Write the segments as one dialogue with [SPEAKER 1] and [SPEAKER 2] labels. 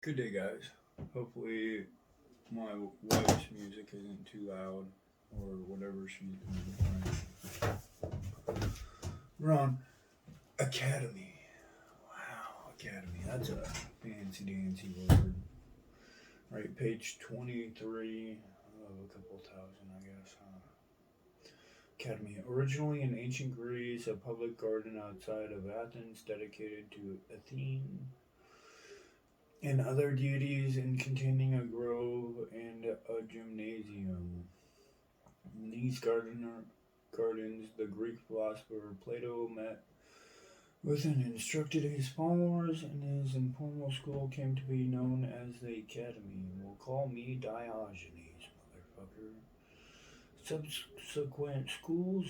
[SPEAKER 1] Good day, guys. Hopefully, my wife's music isn't too loud or whatever she's doing. We're on Academy. Wow, Academy. That's a fancy dancy word. Right, page 23 of a couple thousand, I guess. Academy. Originally in ancient Greece, a public garden outside of Athens dedicated to Athene and other deities and containing a grove and a gymnasium. In these gardens, the Greek philosopher Plato met with and instructed his followers, and his informal school came to be known as the Academy. Well, call me Diogenes, motherfucker. Subsequent schools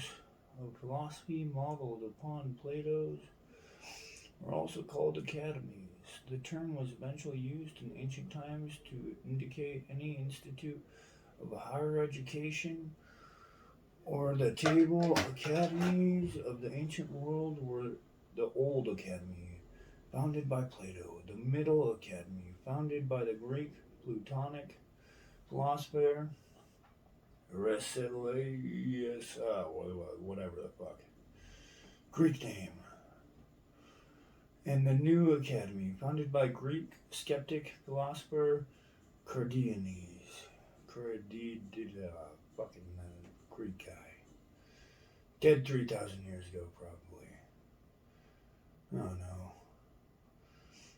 [SPEAKER 1] of philosophy modeled upon Plato's were also called academies. The term was eventually used in ancient times to indicate any institute of higher education or the table academies of the ancient world were the Old Academy, founded by Plato, the Middle Academy, founded by the Greek Platonic philosopher Aristotelius, whatever the fuck, Greek name, and the New Academy, founded by Greek skeptic philosopher Cardianes. Fucking Greek guy. Dead 3,000 years ago, probably. Oh no.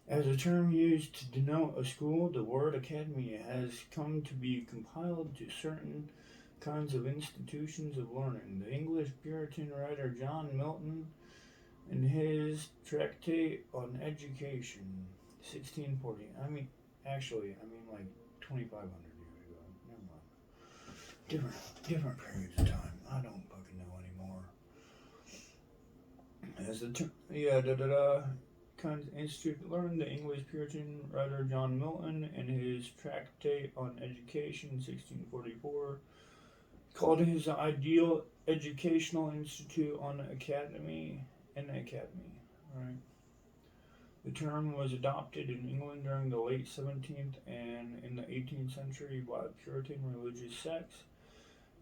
[SPEAKER 1] As a term used to denote a school, the word academy has come to be compiled to certain kinds of institutions of learning. The English Puritan writer John Milton, in his Tractate on Education, 1640. Like 2,500 years ago. Never mind. Different periods of time. I don't fucking know anymore. As the kinds of institute learned, the English Puritan writer John Milton, in his Tractate on Education, 1644, called his ideal educational institute an academy. Right. The term was adopted in England during the late 17th and in the 18th century by Puritan religious sects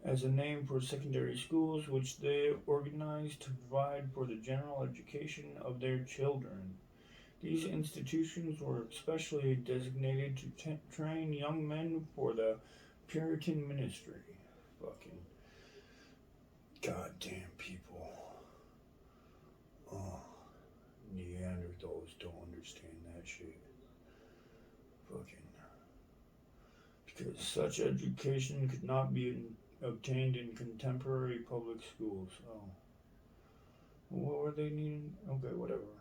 [SPEAKER 1] as a name for secondary schools, which they organized to provide for the general education of their children. These institutions were especially designated to train young men for the Puritan ministry. Fucking goddamn people. Oh, Neanderthals don't understand that shit. Fucking. Because such education could not be obtained in contemporary public schools. Oh. What were they needing? Okay, whatever.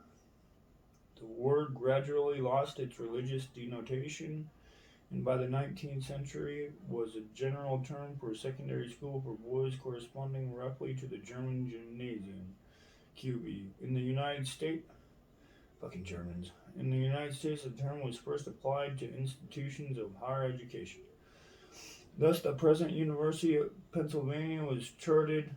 [SPEAKER 1] The word gradually lost its religious denotation, and by the 19th century was a general term for secondary school for boys, corresponding roughly to the German gymnasium, QB. In the United States, fucking Germans. In the United States, the term was first applied to institutions of higher education. Thus, the present University of Pennsylvania was chartered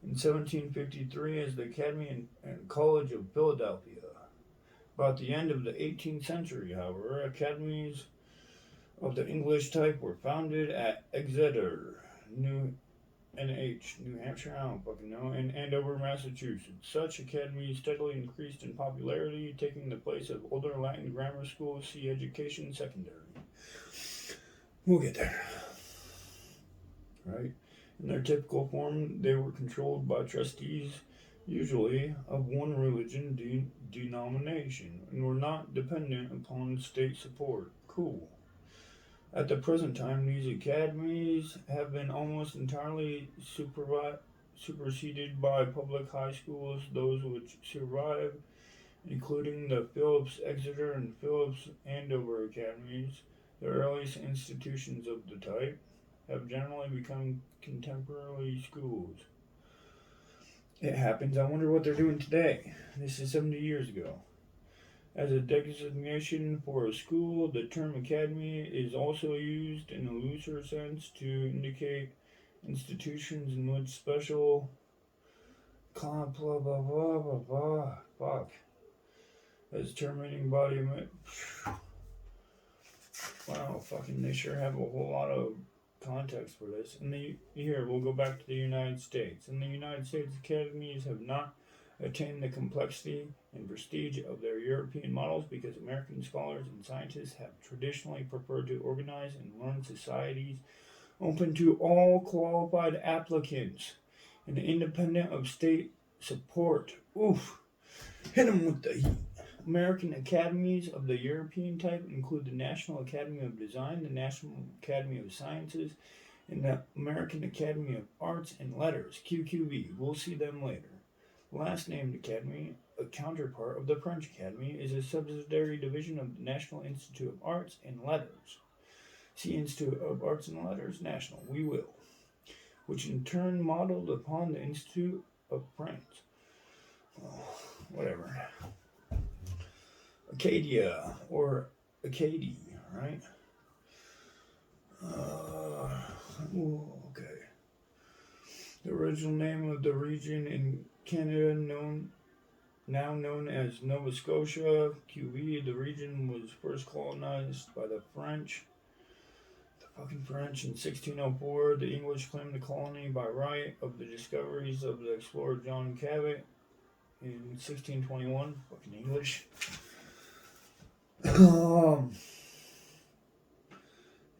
[SPEAKER 1] in 1753 as the Academy and College of Philadelphia. About the end of the 18th century, however, academies of the English type were founded at Exeter, New Hampshire, I don't fucking know, and Andover, Massachusetts. Such academies steadily increased in popularity, taking the place of older Latin grammar schools, see education secondary. We'll get there. Right? In their typical form, they were controlled by trustees, usually of one religion denomination, and were not dependent upon state support. Cool. At the present time, these academies have been almost entirely superseded by public high schools, those which survive, including the Phillips Exeter and Phillips Andover academies, the earliest institutions of the type, have generally become contemporary schools. It happens. I wonder what they're doing today. This is 70 years ago. As a designation for a school, the term academy is also used in a looser sense to indicate institutions in which special fuck as terminating body fucking, they sure have a whole lot of context for this. Here, we'll go back to the United States. In the United States, academies have not attained the complexity and prestige of their European models because American scholars and scientists have traditionally preferred to organize and run societies open to all qualified applicants and independent of state support. Oof. Hit them with the heat. American academies of the European type include the National Academy of Design, the National Academy of Sciences, and the American Academy of Arts and Letters, QQV. We'll see them later. The last named academy, a counterpart of the French Academy, is a subsidiary division of the National Institute of Arts and Letters. See Institute of Arts and Letters National, we will, which in turn modeled upon the Institute of France. Oh, whatever. Acadia, or Acadie, right? Okay. The original name of the region in Canada, now known as Nova Scotia, QV, the region was first colonized by the French. In 1604, the English claimed the colony by right of the discoveries of the explorer John Cabot in 1621. Fucking English.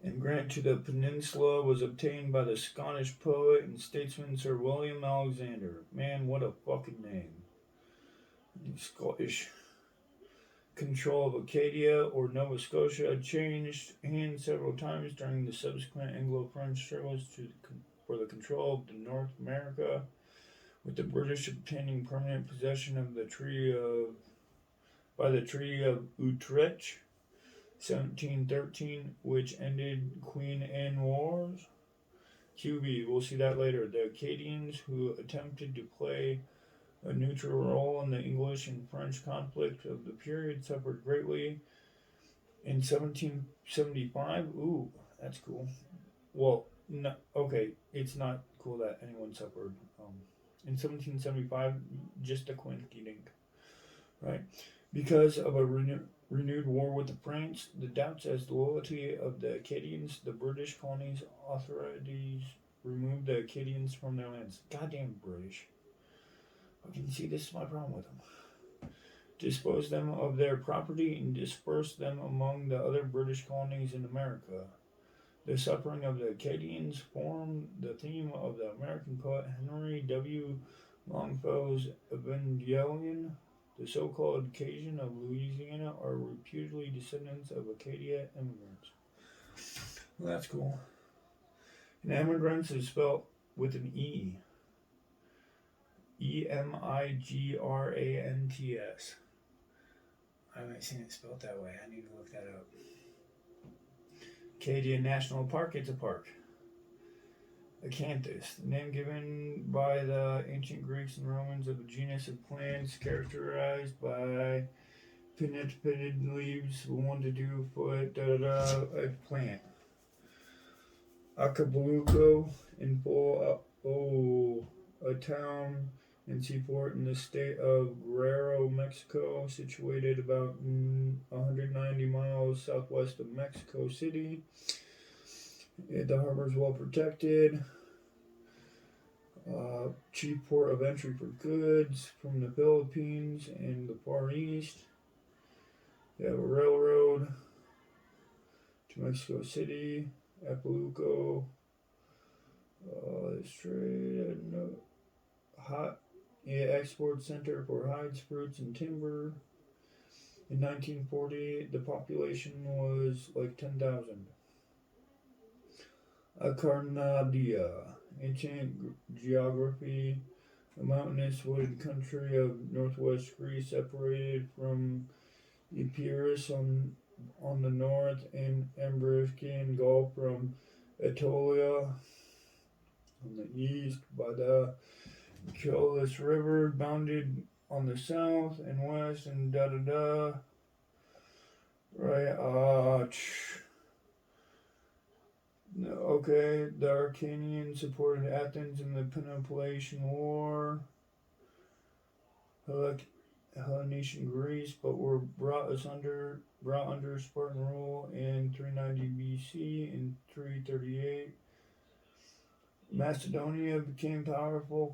[SPEAKER 1] And grant to the peninsula was obtained by the Scottish poet and statesman Sir William Alexander. Man, what a fucking name. Scottish control of Acadia or Nova Scotia changed hands several times during the subsequent Anglo-French struggles for the control of the North America, with the British obtaining permanent possession of the Treaty of Utrecht, 1713, which ended Queen Anne Wars. QB, we'll see that later. The Acadians, who attempted to play a neutral role in the English and French conflict of the period, suffered greatly. In 1775, ooh, that's cool. Well, no, okay, it's not cool that anyone suffered. In 1775, just the Queen didn't, right? Because of a renewed war with the French, the doubts as to the loyalty of the Acadians, the British colonies authorities removed the Acadians from their lands. Goddamn British. You can see this is my problem with them. Disposed them of their property and dispersed them among the other British colonies in America. The suffering of the Acadians formed the theme of the American poet Henry W. Longfellow's Evangelion. The so-called Cajun of Louisiana are reputedly descendants of Acadia immigrants. Well, that's cool. And immigrants is spelled with an E. Emigrants. I haven't seen it spelled that way. I need to look that up. Acadia National Park, it's a park. Acanthus, the name given by the ancient Greeks and Romans of a genus of plants characterized by pinnate leaves, 1 to 2 foot, a plant. Acapulco, in full, a town and seaport in the state of Guerrero, Mexico, situated about 190 miles southwest of Mexico City. The harbor is well protected. Chief port of entry for goods from the Philippines and the Far East. They have a railroad to Mexico City, Acapulco. Export center for hides, fruits, and timber. In 1940, the population was like 10,000. Acarnadia, ancient geography, a mountainous wooded country of northwest Greece, separated from Epirus on the north and Ambracian Gulf from Aetolia on the east by the Chelus River, bounded on the south and west and right. Okay, the Acarnanians supported Athens in the Peloponnesian War. Hellenician Greece, but were brought under Spartan rule in 390 BC and 338. Macedonia became powerful,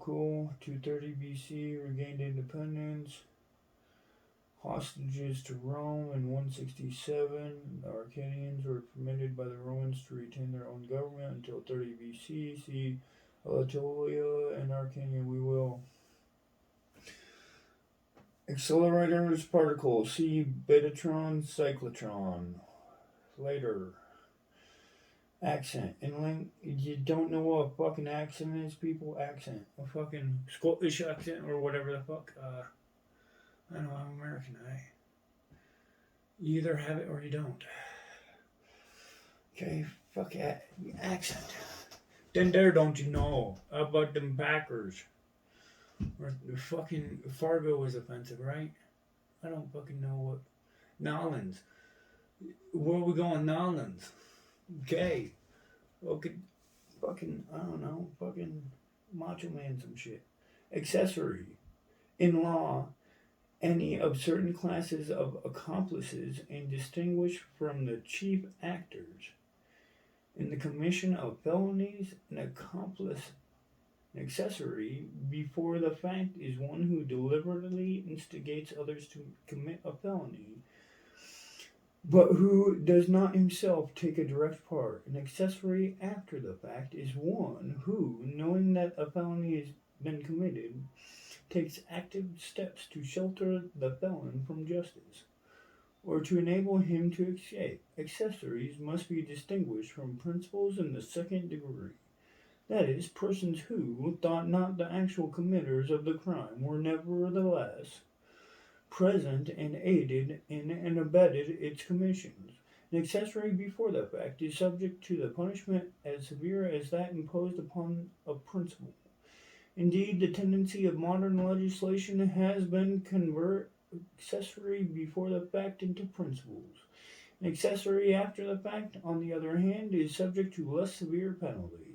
[SPEAKER 1] 230 BC, regained independence. Hostages to Rome in 167. The Arcadians were permitted by the Romans to retain their own government until 30 BC. See Alatolia and Arcania, we will. Accelerators, particles. See Betatron, cyclotron. Later. Accent. And you don't know what a fucking accent is, people? Accent. A fucking Scottish accent or whatever the fuck. I know I'm American, You either have it or you don't. Okay, fuck accent. Then there don't you know about them Packers. Or the fucking Fargo was offensive, right? I don't fucking know what. Nolans. Where are we going, Nolans? Okay. Okay. Fucking, I don't know. Fucking Macho Man some shit. Accessory. In law, any of certain classes of accomplices and distinguished from the chief actors in the commission of felonies. An accessory before the fact is one who deliberately instigates others to commit a felony, but who does not himself take a direct part. An accessory after the fact is one who, knowing that a felony has been committed, takes active steps to shelter the felon from justice, or to enable him to escape. Accessories must be distinguished from principals in the second degree. That is, persons who, thought not the actual committers of the crime, were nevertheless present and aided in and abetted its commissions. An accessory before the fact is subject to the punishment as severe as that imposed upon a principal. Indeed, the tendency of modern legislation has been to convert accessory before the fact into principles. An accessory after the fact, on the other hand, is subject to less severe penalties.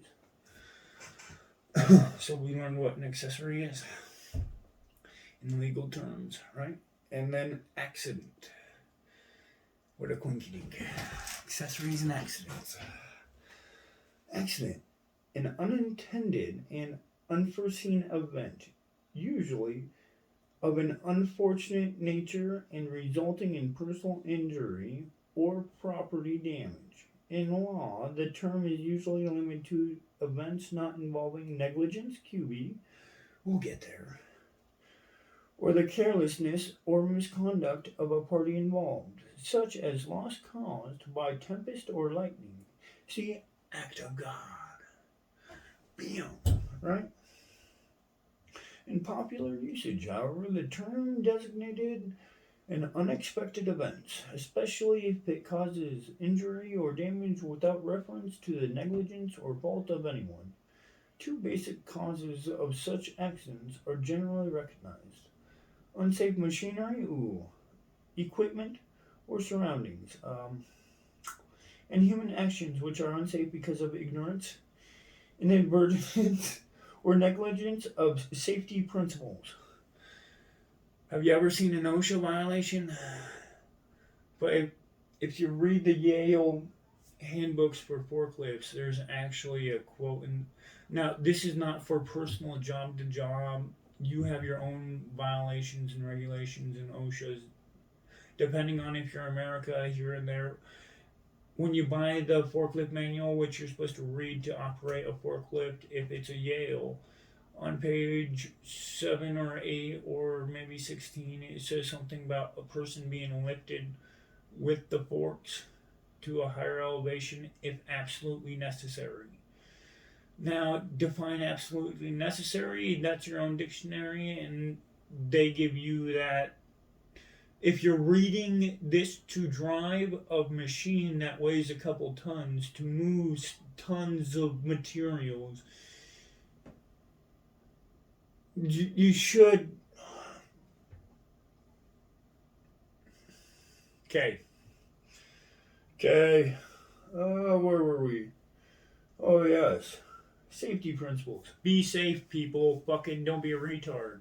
[SPEAKER 1] So we learned what an accessory is in legal terms, right? And then accident. What a quinky dink. Accessories and accidents. Accident. An unintended and unforeseen event, usually of an unfortunate nature and resulting in personal injury or property damage. In law, the term is usually limited to events not involving negligence, QB, we'll get there, or the carelessness or misconduct of a party involved, such as loss caused by tempest or lightning. See, act of God. Bam, right? In popular usage, however, the term designated an unexpected event, especially if it causes injury or damage without reference to the negligence or fault of anyone. Two basic causes of such accidents are generally recognized: unsafe machinery, equipment, or surroundings, and human actions which are unsafe because of ignorance, inadvertence, or negligence of safety principles. Have you ever seen an OSHA violation? But if you read the Yale handbooks for forklifts, there's actually a quote. And now, this is not for personal job to job. You have your own violations and regulations and OSHA's, depending on if you're America, here and there. When you buy the forklift manual, which you're supposed to read to operate a forklift, if it's a Yale, on page 7 or 8 or maybe 16, it says something about a person being lifted with the forks to a higher elevation if absolutely necessary. Now, define absolutely necessary, that's your own dictionary, and they give you that. If you're reading this to drive a machine that weighs a couple tons, to move tons of materials, you should. Okay. Where were we? Oh, yes. Safety principles. Be safe, people. Fucking don't be a retard.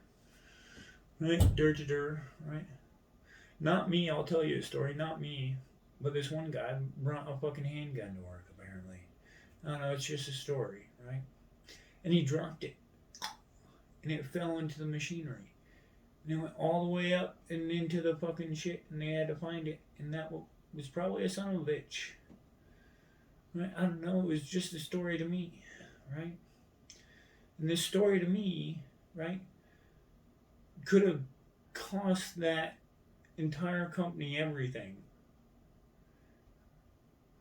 [SPEAKER 1] right? Right? Not me, I'll tell you a story, not me. But this one guy brought a fucking handgun to work, apparently. I don't know, it's just a story, right? And he dropped it, and it fell into the machinery. And it went all the way up and into the fucking shit, and they had to find it. And that was probably a son of a bitch. Right? I don't know, it was just a story to me, right? And this story to me, right, could have cost that entire company everything.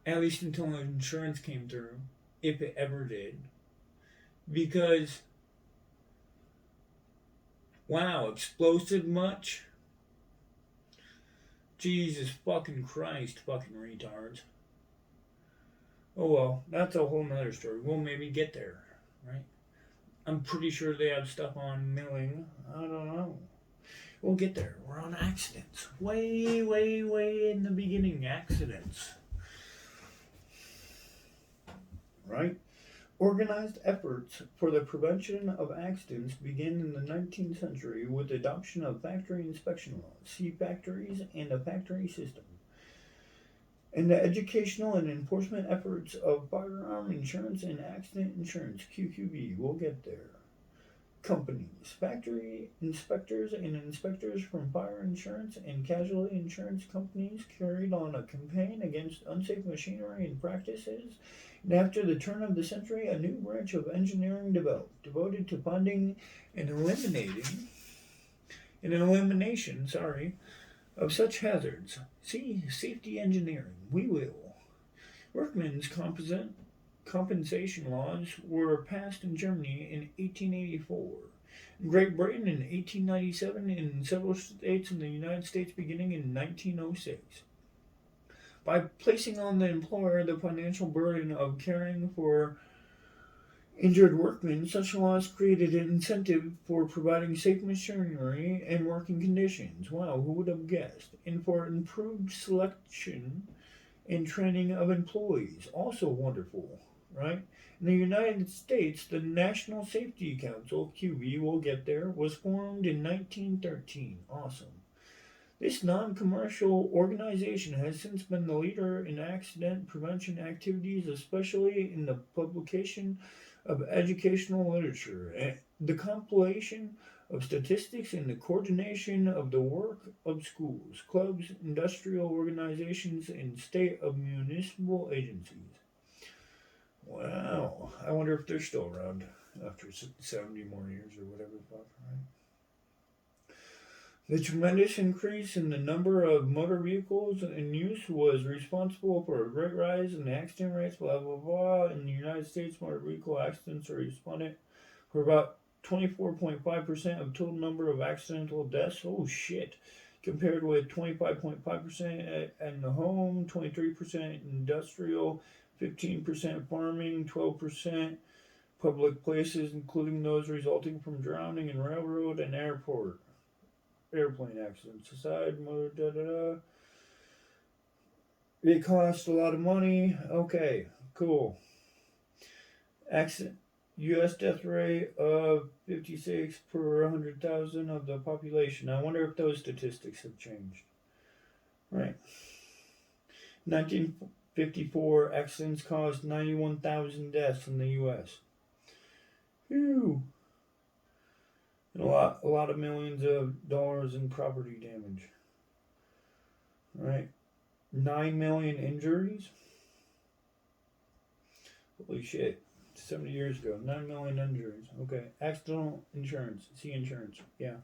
[SPEAKER 1] At least until the insurance came through, if it ever did. Because, wow, explosive much? Jesus fucking Christ, fucking retards. Oh well, that's a whole nother story. We'll maybe get there, right? I'm pretty sure they have stuff on milling. I don't know. We'll get there. We're on accidents. Way, way, way in the beginning, accidents. Right? Organized efforts for the prevention of accidents began in the 19th century with the adoption of factory inspection laws, see factories, and a factory system. And the educational and enforcement efforts of firearm insurance and accident insurance, QQB. We'll get there. Companies, factory inspectors and inspectors from fire insurance and casualty insurance companies carried on a campaign against unsafe machinery and practices. And after the turn of the century, a new branch of engineering developed, devoted to finding and elimination, of such hazards. See, safety engineering. We will. Workmen's compensation laws were passed in Germany in 1884, in Great Britain in 1897, and in several states in the United States beginning in 1906. By placing on the employer the financial burden of caring for injured workmen, such laws created an incentive for providing safe machinery and working conditions. Wow, who would have guessed? And for improved selection and training of employees. Also wonderful, right? In the United States, the National Safety Council, QB, we'll get there, was formed in 1913. Awesome. This non-commercial organization has since been the leader in accident prevention activities, especially in the publication of educational literature, and the compilation of statistics, and the coordination of the work of schools, clubs, industrial organizations, and state of municipal agencies. Wow, I wonder if they're still around after 70 more years or whatever the fuck, right? The tremendous increase in the number of motor vehicles in use was responsible for a great rise in the accident rates, blah, blah, blah. In the United States, motor vehicle accidents are responsible for about 24.5% of total number of accidental deaths. Oh, shit. Compared with 25.5% in the home, 23% industrial, 15% farming, 12% public places, including those resulting from drowning in railroad and airplane accidents aside, It costs a lot of money. Okay, cool. U.S. death rate of 56 per 100,000 of the population. I wonder if those statistics have changed. Right. 1954 accidents caused 91,000 deaths in the U.S. Phew. And a lot of millions of dollars in property damage. Right? 9 million injuries. Holy shit. 70 years ago. 9 million injuries. Okay. Accidental insurance. C insurance. Yeah.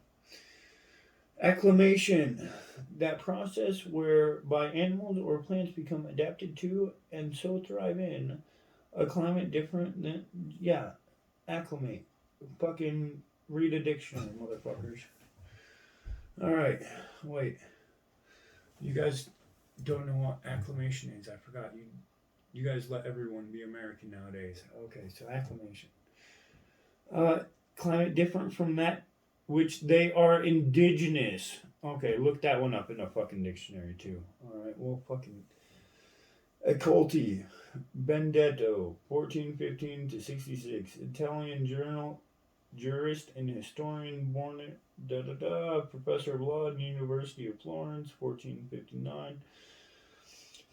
[SPEAKER 1] Acclimation. That process whereby animals or plants become adapted to and so thrive in a climate different than... Yeah. Acclimate. Fucking... Read a dictionary, motherfuckers. Alright, wait. You guys don't know what acclimation is. I forgot. You guys let everyone be American nowadays. Okay, so acclimation. Climate different from that which they are indigenous. Okay, look that one up in a fucking dictionary too. Alright, well fucking... Accolti. Benedetto, 1415 to 66. Italian jurist and historian, born professor of law at the University of Florence, 1459.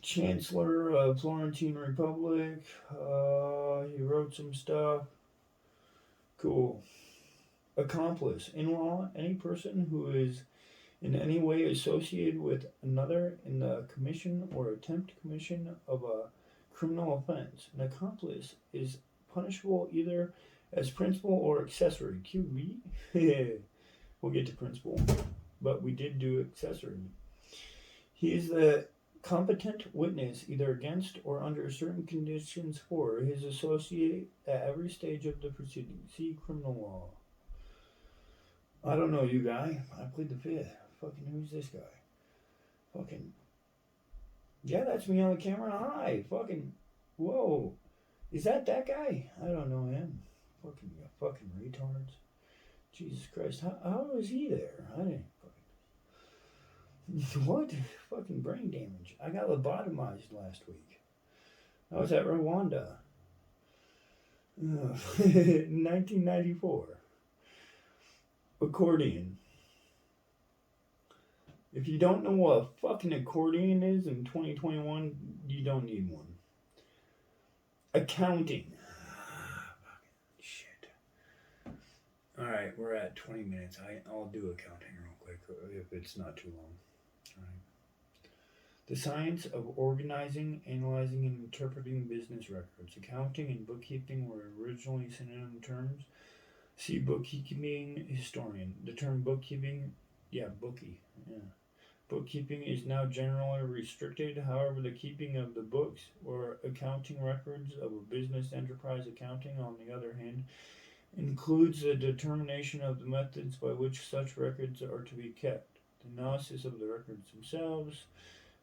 [SPEAKER 1] Chancellor of Florentine Republic. He wrote some stuff. Cool. Accomplice. In law, any person who is in any way associated with another in the commission or attempt commission of a criminal offense. An accomplice is punishable either as principal or accessory. QB? We'll get to principal, but we did do accessory. He is the competent witness either against or under certain conditions for his associate at every stage of the proceeding. See criminal law. I don't know you guy. I plead the fifth. Fucking who's this guy? Fucking yeah, that's me on the camera. Hi. Fucking whoa. Is that guy? I don't know him. Fucking retards. Jesus Christ. How was he there? I didn't fucking what? Fucking brain damage. I got lobotomized last week. I was at Rwanda. 1994. Accordion. If you don't know what a fucking accordion is in 2021, you don't need one. Accounting. Shit. Alright, we're at 20 minutes. I'll do accounting real quick if it's not too long. Alright. The science of organizing, analyzing, and interpreting business records. Accounting and bookkeeping were originally synonym terms. See bookkeeping historian. The term bookkeeping, bookkeeping is now generally restricted. However, the keeping of the books or accounting records of a business enterprise accounting, on the other hand, includes the determination of the methods by which such records are to be kept, the analysis of the records themselves,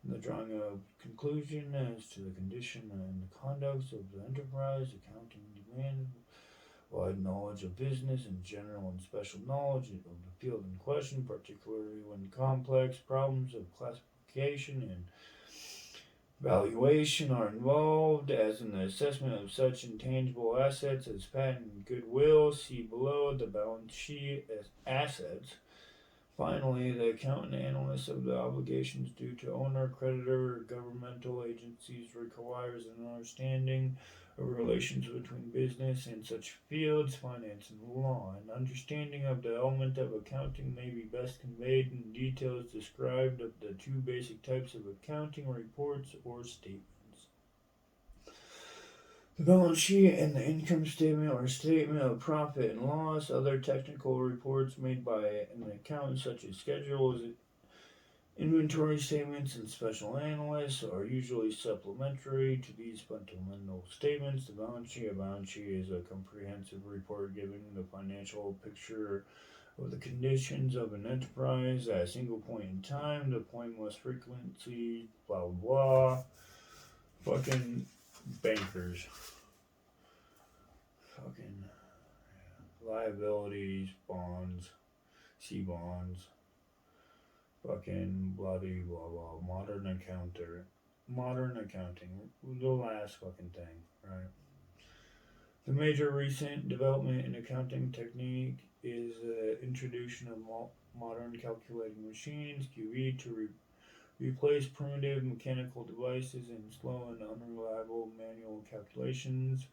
[SPEAKER 1] and the drawing of conclusion as to the condition and the conduct of the enterprise. Accounting demands wide knowledge of business in general and special knowledge of the field in question, particularly when complex problems of classification and valuation are involved, as in the assessment of such intangible assets as patent and goodwill. See below the balance sheet as assets. Finally, the accountant analysis of the obligations due to owner, creditor, or governmental agencies requires an understanding of relations between business and such fields, finance and law. An understanding of the element of accounting may be best conveyed in details described of the two basic types of accounting reports or statements. The balance sheet and the income statement or statement of profit and loss. Other technical reports made by an accountant, such as schedules, inventory statements, and special analysts, are usually supplementary to these fundamental statements. The balance sheet. A balance sheet is a comprehensive report giving the financial picture of the conditions of an enterprise at a single point in time. The point most frequently, blah blah blah. Fucking bankers. Fucking liabilities, bonds, bonds. Fucking bloody blah blah. Modern accounting. The last fucking thing, right? The major recent development in accounting technique is the introduction of modern calculating machines, QE, to replace primitive mechanical devices and slow and unreliable manual calculations.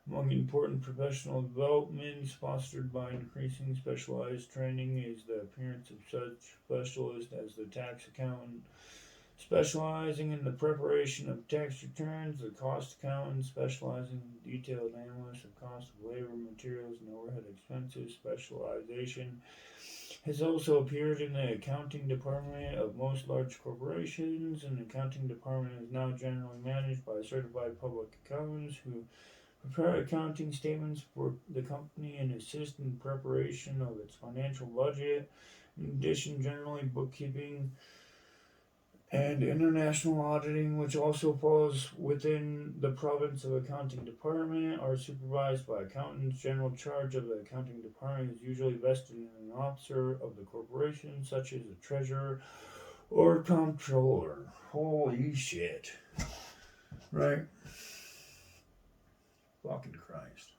[SPEAKER 1] Among important professional developments fostered by increasing specialized training is the appearance of such specialists as the tax accountant, specializing in the preparation of tax returns, the cost accountant, specializing in detailed analysis of cost of labor, materials, and overhead expenses. Specialization has also appeared in the accounting department of most large corporations. An accounting department is now generally managed by certified public accountants who prepare accounting statements for the company and assist in preparation of its financial budget. In addition, generally bookkeeping and international auditing, which also falls within the province of accounting department, are supervised by accountants. General charge of the accounting department is usually vested in an officer of the corporation, such as a treasurer or comptroller. Holy shit. Right? Fucking Christ.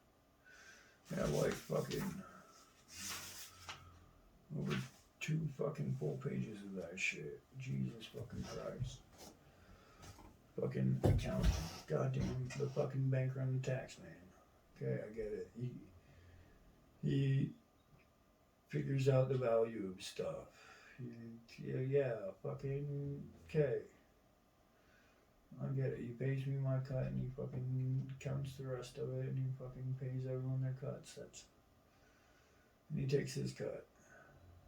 [SPEAKER 1] Yeah, like fucking Over 2 fucking full pages of that shit. Jesus fucking Christ. Fucking account. Goddamn, the fucking banker and the tax man. Okay, I get it. He figures out the value of stuff. Yeah, fucking, okay. I get it. He pays me my cut and he fucking counts the rest of it and he fucking pays everyone their cuts. And he takes his cut.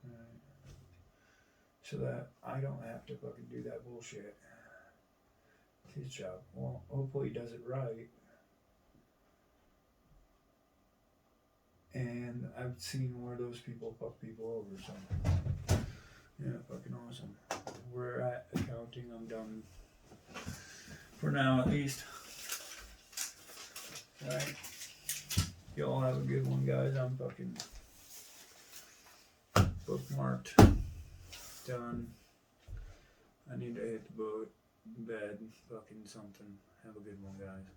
[SPEAKER 1] Right. So that I don't have to fucking do that bullshit. His job. Well, hopefully he does it right. And I've seen where those people fuck people over, so yeah, fucking awesome. We're at accounting. I'm done for now, at least. Alright. Y'all have a good one, guys. I'm fucking bookmarked. Done. I need to hit the bed. Fucking something. Have a good one, guys.